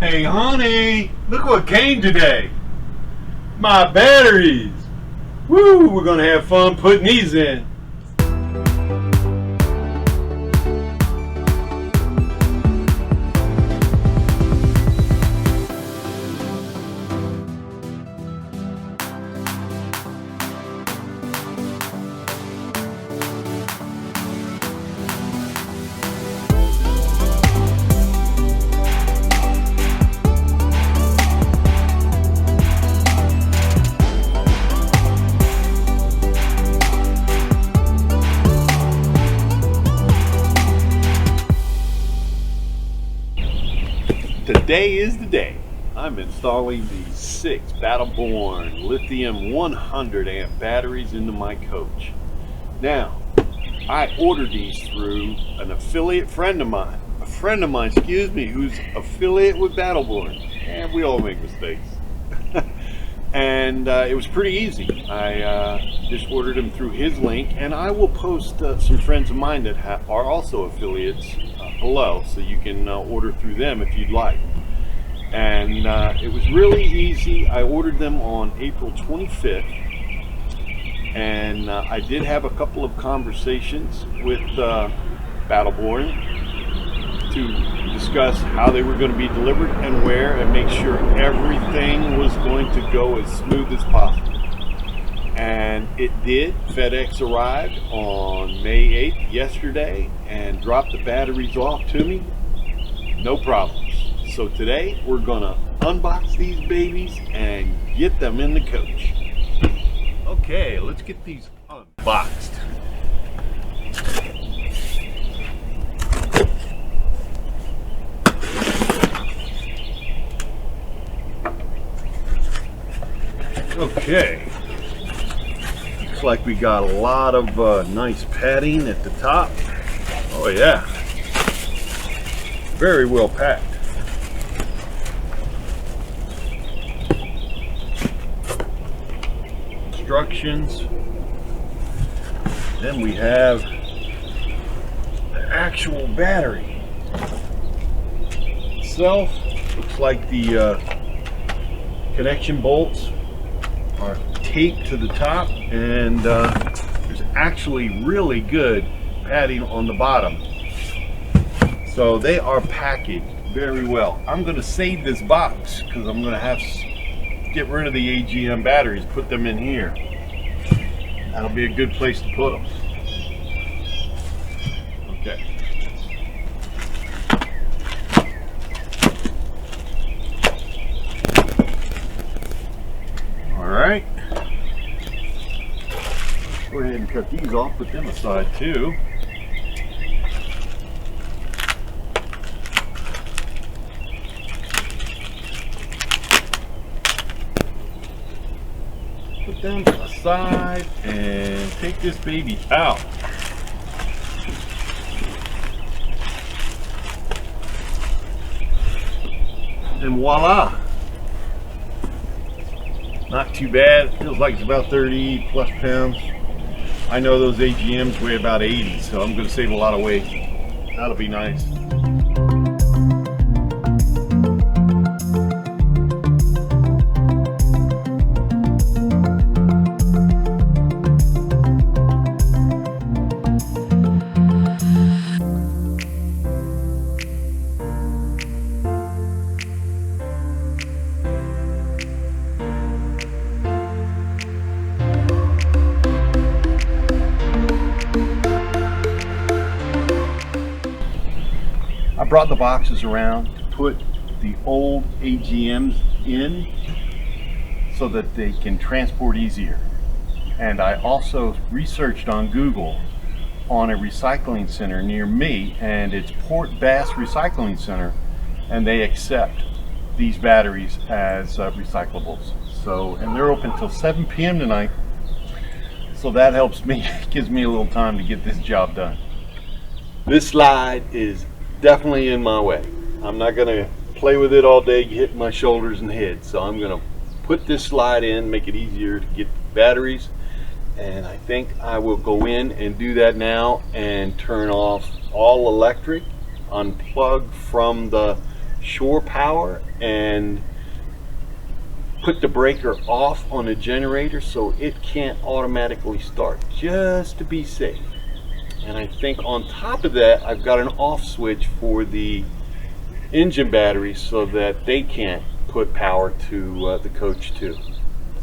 Hey honey, look what came today. My batteries. Woo, we're gonna have fun putting these in. Today is the day. I'm installing the 6 Battleborn Lithium 100 amp batteries into my coach. Now, I ordered these through an affiliate friend of mine. Who's affiliate with Battleborn. And we all make mistakes. And it was pretty easy. I just ordered them through his link, and I will post some friends of mine that are also affiliates below, so you can order through them if you'd like. And it was really easy. I ordered them on April 25th, and I did have a couple of conversations with Battleborn to discuss how they were going to be delivered and where, and make sure everything was going to go as smooth as possible. And it did. FedEx arrived on May 8th, yesterday, and dropped the batteries off to me. No problems. So today we're gonna unbox these babies and get them in the coach. Okay, let's get these unboxed. Okay, looks like we got a lot of nice padding at the top. Oh yeah, very well packed. Instructions. Then we have the actual battery itself. Looks like the connection bolts are taped to the top, and there's actually really good padding on the bottom, so they are packaged very well. I'm going to save this box because I'm going to have to get rid of the AGM batteries, put them in here. That'll be a good place to put them. Okay. All right. Go ahead and cut these off, put them aside too. Put them aside and take this baby out. And voila! Not too bad. Feels like it's about 30 plus pounds. I know those AGMs weigh about 80, so I'm going to save a lot of weight. That'll be nice. I brought the boxes around to put the old AGMs in so that they can transport easier. And I also researched on Google on a recycling center near me, and it's Port Bass Recycling Center, and they accept these batteries as recyclables. So, and they're open till 7 p.m. tonight, so that helps me, gives me a little time to get this job done. This slide is definitely in my way. I'm not gonna play with it all day, hit my shoulders and head. So I'm gonna put this slide in, make it easier to get batteries. And I think I will go in and do that now and turn off all electric, unplug from the shore power and put the breaker off on the generator so it can't automatically start, just to be safe. And I think on top of that, I've got an off switch for the engine batteries so that they can't put power to the coach too.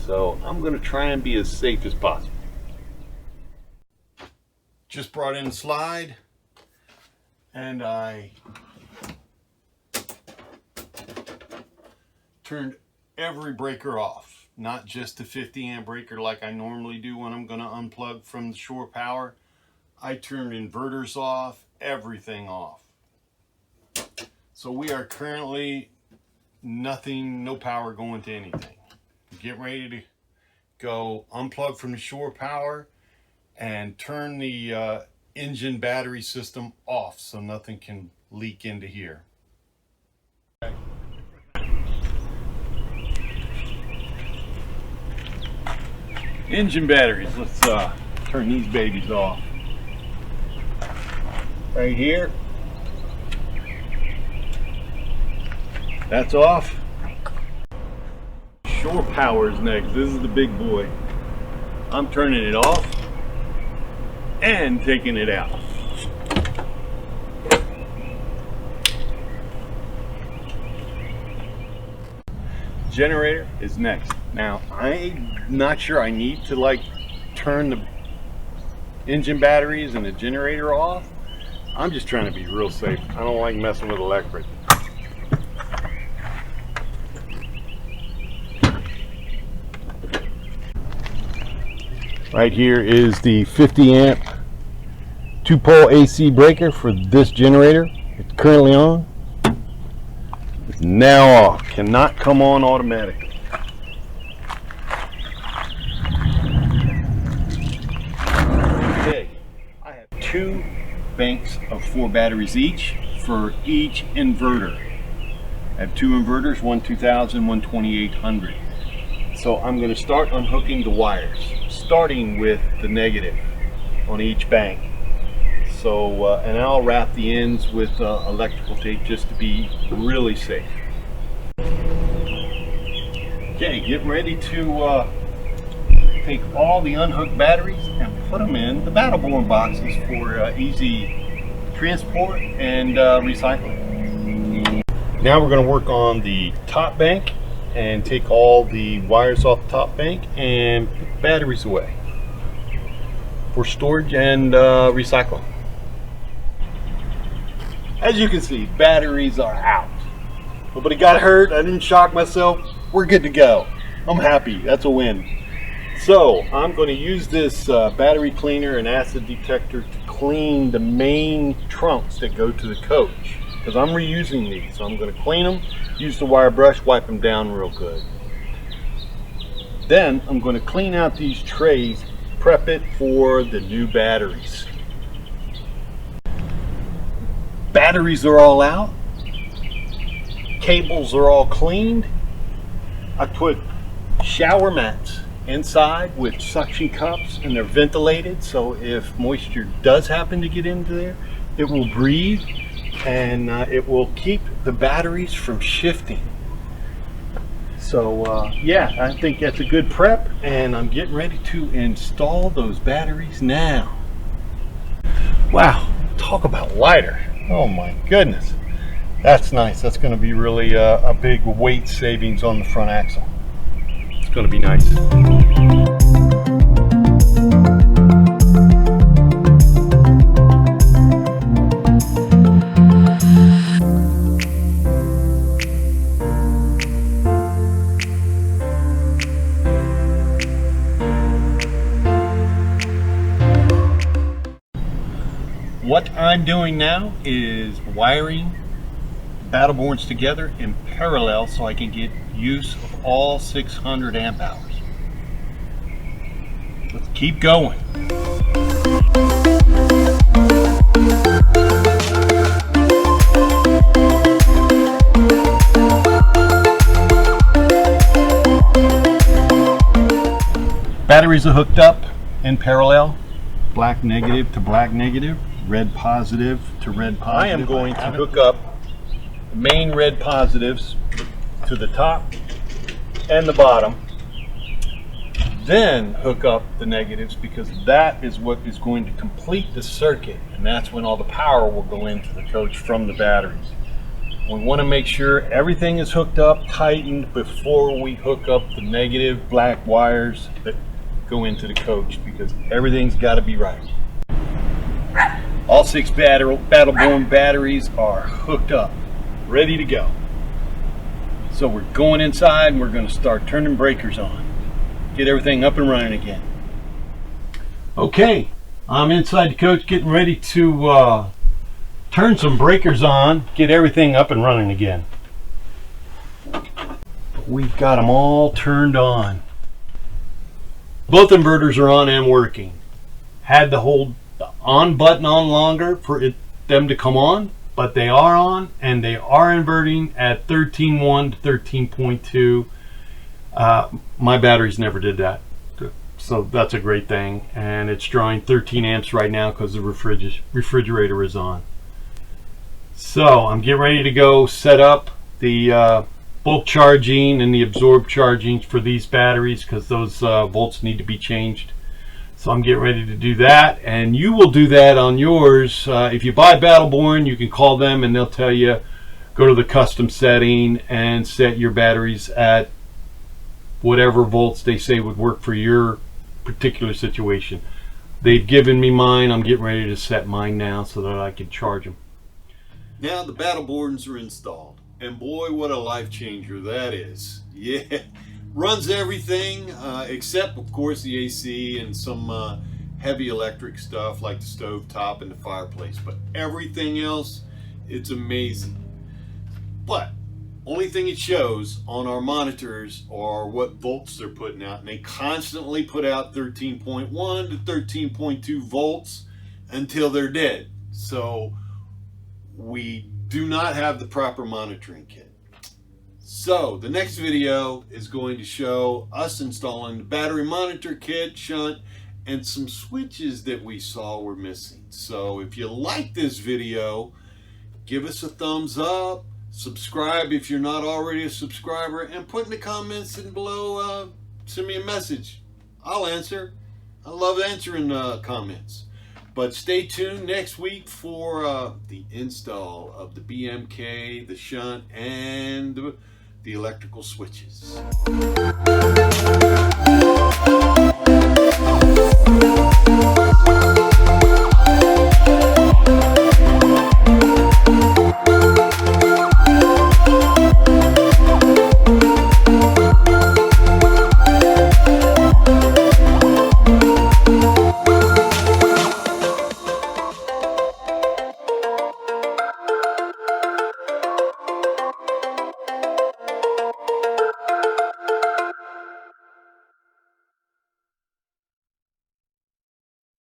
So I'm going to try and be as safe as possible. Just brought in the slide, and I turned every breaker off, not just the 50 amp breaker like I normally do when I'm going to unplug from the shore power. I turned inverters off, everything off. So we are currently no power going to anything. Get ready to go unplug from the shore power and turn the engine battery system off so nothing can leak into here. Engine batteries, let's turn these babies off. Right here, that's off. Shore power is next. This is the big boy. I'm turning it off and taking it out. Generator is next. Now, I'm not sure I need to like turn the engine batteries and the generator off. I'm just trying to be real safe. I don't like messing with electric. Right here is the 50 amp 2-pole AC breaker for this generator. It's currently on. It's now off. Cannot come on automatically. Okay, I have 2 banks of 4 batteries each for each inverter. I have 2 inverters, one 2000, one 2800. So I'm going to start unhooking the wires, starting with the negative on each bank. So, and I'll wrap the ends with electrical tape just to be really safe. Okay, getting ready to take all the unhooked batteries and put them in the battle-borne boxes for easy transport and recycling. Now we're going to work on the top bank and take all the wires off the top bank and put the batteries away for storage and recycling. As you can see, batteries are out. Nobody got hurt, I didn't shock myself, we're good to go. I'm happy, that's a win. So I'm going to use this battery cleaner and acid detector to clean the main trunks that go to the coach, because I'm reusing these. So I'm going to clean them, use the wire brush, wipe them down real good. Then I'm going to clean out these trays, prep it for the new batteries. Batteries are all out, cables are all cleaned. I put shower mats inside with suction cups, and they're ventilated, so if moisture does happen to get into there, it will breathe and it will keep the batteries from shifting. So yeah, I think that's a good prep, and I'm getting ready to install those batteries now. Wow, talk about lighter. Oh my goodness, that's nice. That's going to be really a big weight savings on the front axle. It's going to be nice. What I'm doing now is wiring battle-bornes together in parallel so I can get use of all 600 amp hours. Let's keep going. Batteries are hooked up in parallel, black negative to black negative, red positive to red positive. I am going to hook up main red positives to the top and the bottom. Then hook up the negatives, because that is what is going to complete the circuit, and that's when all the power will go into the coach from the batteries. We want to make sure everything is hooked up, tightened before we hook up the negative black wires that go into the coach, because everything's got to be right. All 6 Battleborn batteries are hooked up, ready to go. So we're going inside and we're going to start turning breakers on. Get everything up and running again. Okay, I'm inside the coach getting ready to turn some breakers on, get everything up and running again. We've got them all turned on. Both inverters are on and working. Had to hold the on button on longer for them to come on, but they are on and they are inverting at 13.1 to 13.2. My batteries never did that, so that's a great thing, and it's drawing 13 amps right now because the refrigerator is on. So I'm getting ready to go set up the bulk charging and the absorb charging for these batteries, because those volts need to be changed. So I'm getting ready to do that, and you will do that on yours. If you buy Battleborn, you can call them and they'll tell you, go to the custom setting and set your batteries at whatever volts they say would work for your particular situation. They've given me mine. I'm getting ready to set mine now so that I can charge them. Now the Battleborns are installed, and boy, what a life changer that is. Yeah, runs everything except of course the AC and some heavy electric stuff like the stove top and the fireplace, but everything else, it's amazing. But only thing it shows on our monitors are what volts they're putting out, and they constantly put out 13.1 to 13.2 volts until they're dead. So we do not have the proper monitoring kit. So the next video is going to show us installing the battery monitor kit, shunt, and some switches that we saw were missing. So if you like this video, give us a thumbs up, subscribe if you're not already a subscriber, and put in the comments and below, send me a message. I'll answer. I love answering comments. But stay tuned next week for the install of the BMK, the shunt, and the electrical switches.